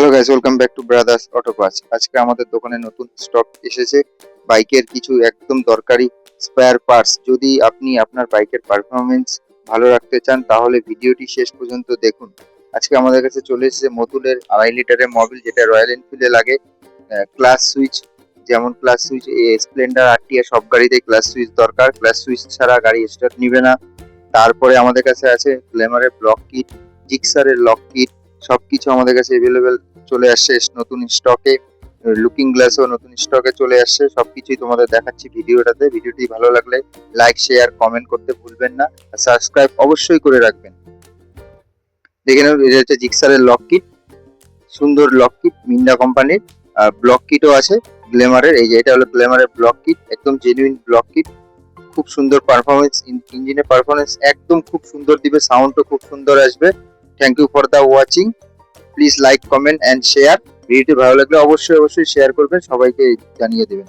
Hello guys, welcome back to brothers auto parts. আজকে আমাদের দোকানে নতুন স্টক এসেছে বাইকের কিছু একদম দরকারি স্পেয়ার পার্টস। যদি আপনি আপনার বাইকের পারফরমেন্স ভালো রাখতে চান তাহলে ভিডিওটি শেষ পর্যন্ত দেখুন। আজকে আমাদের কাছে চলে এসেছে মতুলের 2.5 লিটারের মোবিল, যেটা রয়্যাল এনফিল্ডে লাগে। ক্লাস সুইচ, যেমন ক্লাস সুইচ স্প্লেন্ডার আরটিআর সব গাড়িতে ক্লাস সুইচ দরকার। ক্লাস সুইচ ছাড়া গাড়ি স্টার্ট নিবে না। তারপরে আমাদের কাছে আছে গ্ল্যামারের ব্লক কিট, জিক্সারের লক কিট, সবকিছু আমাদের কাছে এভেলেবেল চলে আসছে নতুন স্টকে। লুকিং গ্লাসও নতুন স্টকে চলে আসছে। সবকিছুই তোমাদের দেখাচ্ছি ভিডিওটাতে। ভিডিওটি ভালো লাগলে লাইক, শেয়ার, কমেন্ট করতে ভুলবেন না। আর সাবস্ক্রাইব অবশ্যই করে রাখবেন। দেখে নেব, এটা হচ্ছে জিক্সারের লক কিট, সুন্দর লক কিট, মিন্ডা কোম্পানির। আর ব্লক কিটও আছে গ্ল্যামারের। এই যে এটা হলো গ্ল্যামারের ব্লক কিট, একদম জেনুইন ব্লক কিট। খুব সুন্দর পারফরমেন্স, ইঞ্জিনের পারফরমেন্স একদম খুব সুন্দর দিবে, সাউন্ডও খুব সুন্দর আসবে। Thank you for the watching. Please like, comment and share. ভিডিওটি ভালো লাগলে অবশ্যই শেয়ার করবেন, সবাইকে জানিয়ে দেবেন।